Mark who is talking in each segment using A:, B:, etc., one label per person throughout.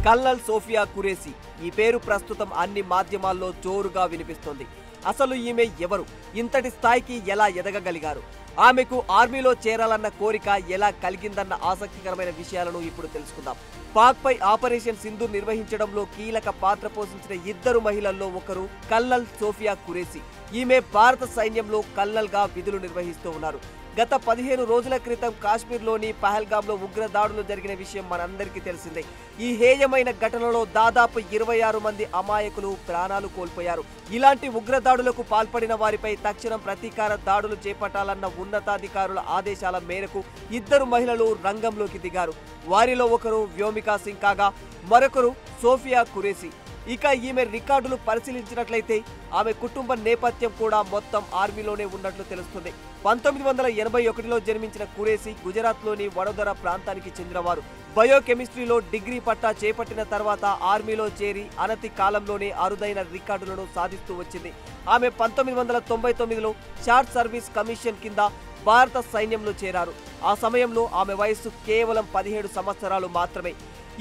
A: Colonel Sophia Qureshi ఈ పేరు ప్రస్తుతం అన్ని మాధ్యమాల్లో జోరుగా వినిపిస్తోంది. అసలు ఈమె ఎవరు? ఇంతటి స్థాయికి ఎలా ఎదగగలిగారు? ఆమెకు ఆర్మీలో చేరాలన్న కోరిక ఎలా కలిగిందన్న ఆసక్తికరమైన విషయాలను ఇప్పుడు తెలుసుకుందాం. పాక్పై ఆపరేషన్ సింధూర్ నిర్వహించడంలో కీలక పాత్ర పోషించిన ఇద్దరు మహిళల్లో ఒకరు కల్నల్ సోఫియా ఖురేషీ. ఈమె భారత సైన్యంలో కల్నల్గా విధులు నిర్వహిస్తూ ఉన్నారు. గత 15 రోజుల క్రితం కాశ్మీర్లోని పహల్గామ్లో ఉగ్ర దాడులు జరిగిన విషయం మనందరికీ తెలిసిందే. ఈ హేయమైన ఘటనలో దాదాపు 26 మంది అమాయకులు ప్రాణాలు కోల్పోయారు. ఇలాంటి ఉగ్ర దాడులకు పాల్పడిన వారిపై తక్షణం ప్రతీకార దాడులు చేపట్టాలన్న ఉన్నతాధికారుల ఆదేశాల మేరకు ఇద్దరు మహిళలు రంగంలోకి దిగారు. వారిలో ఒకరు వ్యోమికా సింగ్ కాగా మరొకరు సోఫియా ఖురేషీ. ఇక ఈమె రికార్డులు పరిశీలించినట్లయితే ఆమె కుటుంబ నేపథ్యం కూడా మొత్తం ఆర్మీలోనే ఉన్నట్లు తెలుస్తుంది. 1981లో జన్మించిన ఖురేషీ గుజరాత్లోని వడోదర ప్రాంతానికి చెందినవారు. బయోకెమిస్ట్రీలో డిగ్రీ పట్టా చేపట్టిన తర్వాత ఆర్మీలో చేరి అనతి కాలంలోనే అరుదైన రికార్డులను సాధిస్తూ వచ్చింది. ఆమె 1999లో షార్ట్ సర్వీస్ కమిషన్ కింద భారత సైన్యంలో చేరారు. ఆ సమయంలో ఆమె వయస్సు కేవలం 17 సంవత్సరాలు మాత్రమే.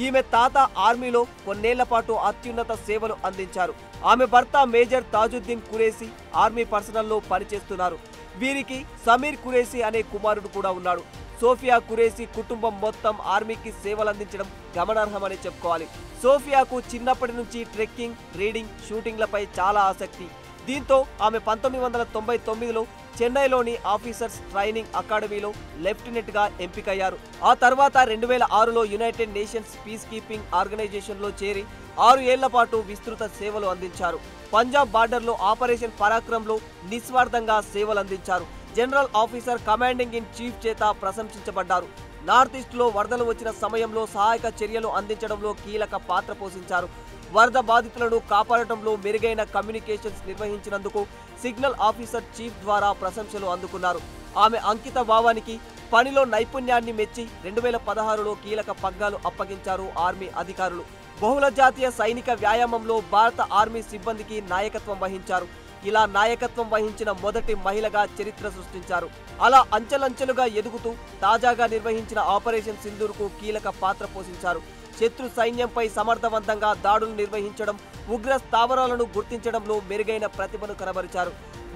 A: ఈమె తాత ఆర్మీలో కొన్నేళ్ల పాటు అత్యున్నత సేవలు అందించారు. ఆమె భర్త మేజర్ తాజుద్దీన్ ఖురేషీ ఆర్మీ పర్సనల్లో పనిచేస్తున్నారు. వీరికి సమీర్ ఖురేషీ అనే కుమారుడు కూడా ఉన్నాడు. సోఫియా ఖురేషీ కుటుంబం మొత్తం ఆర్మీకి సేవలందించడం గమనార్హమని చెప్పుకోవాలి. సోఫియాకు చిన్నప్పటి నుంచి ట్రెక్కింగ్, రీడింగ్, షూటింగ్లపై చాలా ఆసక్తి. దీంతో ఆమె 1999లో చెన్నైలోని ఆఫీసర్స్ ట్రైనింగ్ అకాడమీలో లెఫ్టినెంట్గా ఎంపికయ్యారు. ఆ తర్వాత 2006లో యునైటెడ్ నేషన్స్ పీస్ కీపింగ్ ఆర్గనైజేషన్లో చేరి 6 ఏళ్ల పాటు విస్తృత సేవలు అందించారు. పంజాబ్ బార్డర్లో ఆపరేషన్ పరాక్రమ్లో నిస్వార్థంగా సేవలందించారు. General officer commanding in chief చేత ప్రశంసించబడ్డారు. నార్త్ ఈస్ట్లో వరదలు వచ్చిన సమయంలో సహాయక చర్యలు అందించడంలో కీలక పాత్ర పోషించారు. వరద బాధితులను కాపాడటంలో మెరుగైన కమ్యూనికేషన్స్ నిర్వహించినందుకు సిగ్నల్ ఆఫీసర్ చీఫ్ ద్వారా ప్రశంసలు అందుకున్నారు. ఆమె అంకిత భావానికి, పనిలో నైపుణ్యాన్ని మెచ్చి 2016లో కీలక పగ్గాలు అప్పగించారు ఆర్మీ అధికారులు. బహుళ జాతీయ సైనిక వ్యాయామంలో భారత ఆర్మీ సిబ్బందికి నాయకత్వం వహించారు. ఇలా నాయకత్వం వహించిన మొదటి మహిళగా చరిత్ర సృష్టించారు. అలా అంచెలంచెలుగా ఎదుగుతూ తాజాగా నిర్వహించిన ఆపరేషన్ సింధూర్కు కీలక పాత్ర పోషించారు. శత్రు సైన్యంపై సమర్థవంతంగా దాడులు నిర్వహించడం, ఉగ్ర స్థావరాలను గుర్తించడంలో మెరుగైన ప్రతిభను కనబరిచారు.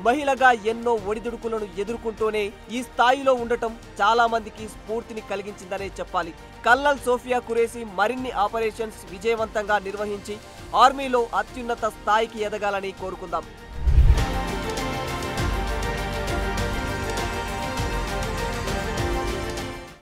A: మహిళగా ఎన్నో ఒడిదుడుకులను ఎదుర్కొంటూనే ఈ స్థాయిలో ఉండటం చాలా మందికి స్ఫూర్తిని కలిగించిందనే చెప్పాలి. కల్నల్ సోఫియా ఖురేషీ మరిన్ని ఆపరేషన్స్ విజయవంతంగా నిర్వహించి ఆర్మీలో అత్యున్నత స్థాయికి ఎదగాలని కోరుకుందాం.